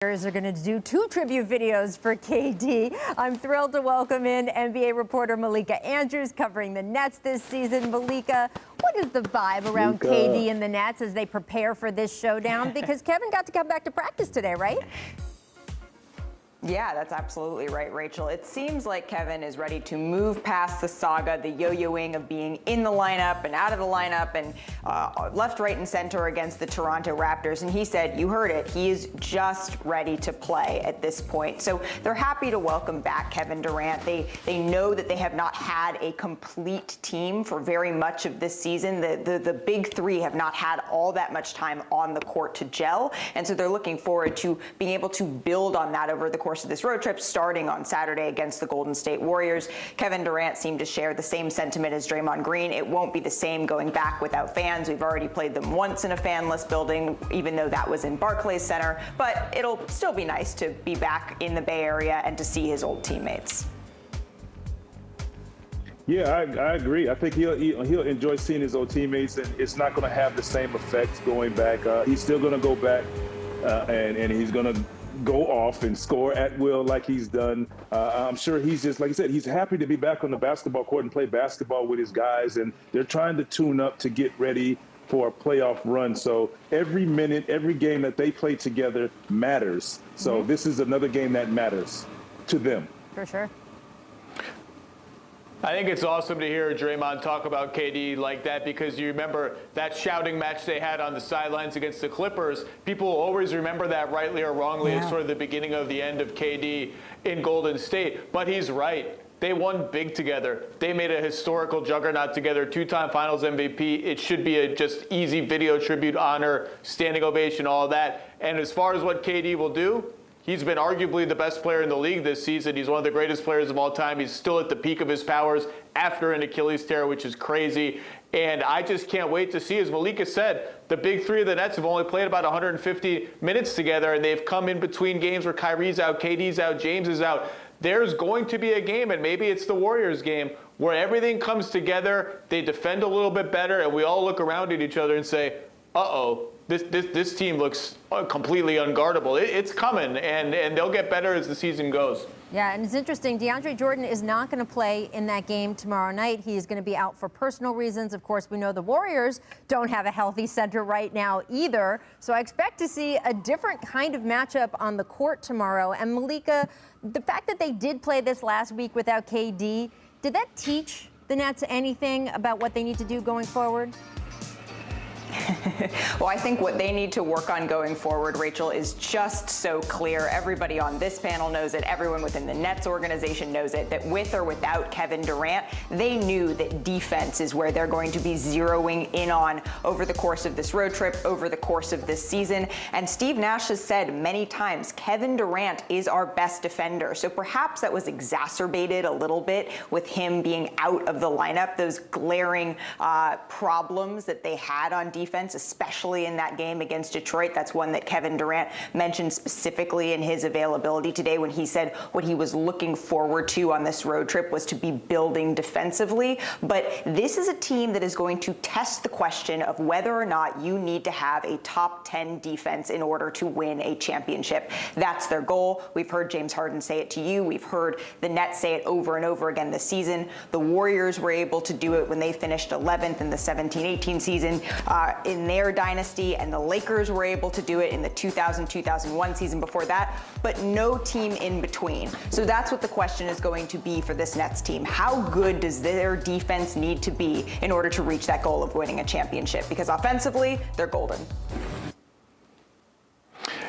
Are going to do 2 tribute videos for KD. I'm thrilled to welcome in NBA reporter Malika Andrews covering the Nets this season. Malika, what is the vibe around KD and the Nets as they prepare for this showdown? Because Kevin got to come back to practice today, right? Yeah, that's absolutely right, Rachel. It seems like Kevin is ready to move past the saga, the yo-yoing of being in the lineup and out of the lineup and left, right, and center against the Toronto Raptors. And he said, you heard it, he is just ready to play at this point. So they're happy to welcome back Kevin Durant. They know that they have not had a complete team for very much of this season. The big three have not had all that much time on the court to gel. And so they're looking forward to being able to build on that over the course of this road trip, starting on Saturday against the Golden State Warriors. Kevin Durant seemed to share the same sentiment as Draymond Green. It won't be the same going back without fans. We've already played them once in a fanless building, even though that was in Barclays Center, but it'll still be nice to be back in the Bay Area and to see his old teammates. Yeah, I agree. I think he'll enjoy seeing his old teammates, and it's not going to have the same effects going back. He's still going to go back, and he's going to go off and score at will like he's done. I'm sure he's just, like I said, he's happy to be back on the basketball court and play basketball with his guys, and they're trying to tune up to get ready for a playoff run. So every minute, every game that they play together matters. So this is another game that matters to them. For sure. I think it's awesome to hear Draymond talk about KD like that, because you remember that shouting match they had on the sidelines against the Clippers. People always remember that, rightly or wrongly, as sort of the beginning of the end of KD in Golden State. But he's right. They won big together. They made a historical juggernaut together, 2-time Finals MVP. It should be a just easy video tribute, honor, standing ovation, all of that. And as far as what KD will do, he's been arguably the best player in the league this season. He's one of the greatest players of all time. He's still at the peak of his powers after an Achilles tear, which is crazy. And I just can't wait to see, as Malika said, the big three of the Nets have only played about 150 minutes together, and they've come in between games where Kyrie's out, KD's out, James is out. There's going to be a game, and maybe it's the Warriors game, where everything comes together, they defend a little bit better, and we all look around at each other and say, uh-oh. This team looks completely unguardable. It's coming, and they'll get better as the season goes. Yeah, and it's interesting. DeAndre Jordan is not going to play in that game tomorrow night. He is going to be out for personal reasons. Of course, we know the Warriors don't have a healthy center right now either. So I expect to see a different kind of matchup on the court tomorrow. And Malika, the fact that they did play this last week without KD, did that teach the Nets anything about what they need to do going forward? Well, I think what they need to work on going forward, Rachel, is just so clear. Everybody on this panel knows it. Everyone within the Nets organization knows it, that with or without Kevin Durant, they knew that defense is where they're going to be zeroing in on over the course of this road trip, over the course of this season. And Steve Nash has said many times, Kevin Durant is our best defender. So perhaps that was exacerbated a little bit with him being out of the lineup, those glaring problems that they had on defense, especially in that game against Detroit. That's one that Kevin Durant mentioned specifically in his availability today, when he said what he was looking forward to on this road trip was to be building defensively. But this is a team that is going to test the question of whether or not you need to have a top 10 defense in order to win a championship. That's their goal. We've heard James Harden say it to you. We've heard the Nets say it over and over again this season. The Warriors were able to do it when they finished 11th in the 17-18 season in their dynasty, and the Lakers were able to do it in the 2000-2001 season before that, but no team in between. So that's what the question is going to be for this Nets team. How good does their defense need to be in order to reach that goal of winning a championship? Because offensively, they're golden.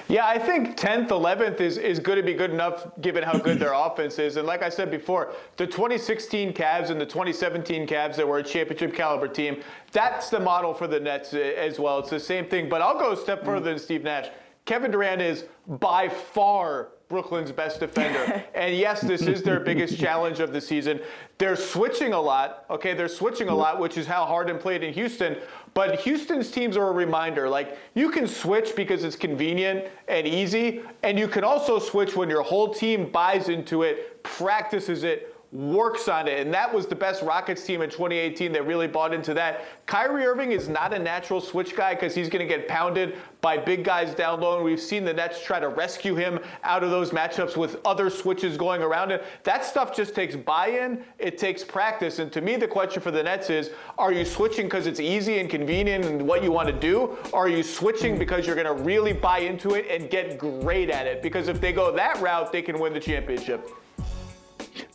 Yeah, I think 10th, 11th is going to be good enough given how good their offense is. And like I said before, the 2016 Cavs and the 2017 Cavs that were a championship caliber team, that's the model for the Nets as well. It's the same thing. But I'll go a step further than Steve Nash. Kevin Durant is by far Brooklyn's best defender. And yes, this is their biggest challenge of the season. They're switching a lot, okay? They're switching a lot, which is how Harden played in Houston. But Houston's teams are a reminder. Like, you can switch because it's convenient and easy, and you can also switch when your whole team buys into it, practices it, works on it, and that was the best Rockets team in 2018 that really bought into that. Kyrie Irving is not a natural switch guy because he's going to get pounded by big guys down low, and we've seen the Nets try to rescue him out of those matchups with other switches going around it. That stuff just takes buy-in, it takes practice, and to me the question for the Nets is, are you switching because it's easy and convenient and what you want to do, or are you switching because you're going to really buy into it and get great at it? Because if they go that route, they can win the championship.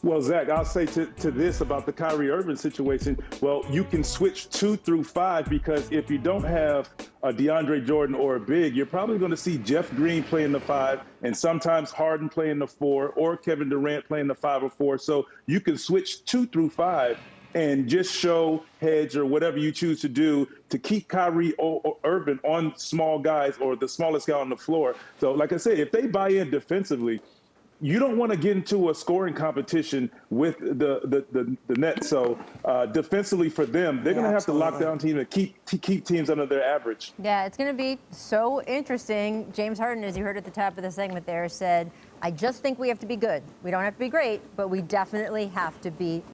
Well, Zach, I'll say to this about the Kyrie Irving situation. Well, you can switch 2 through 5 because if you don't have a DeAndre Jordan or a big, you're probably going to see Jeff Green playing the 5 and sometimes Harden playing the 4 or Kevin Durant playing the 5 or 4. So you can switch 2 through 5 and just show, hedge, or whatever you choose to do to keep Kyrie Irving on small guys or the smallest guy on the floor. So like I said, if they buy in defensively, you don't want to get into a scoring competition with the Nets. So defensively for them, they're going to have to lock down teams and keep teams under their average. Yeah, it's going to be so interesting. James Harden, as you heard at the top of the segment there, said, I just think we have to be good. We don't have to be great, but we definitely have to be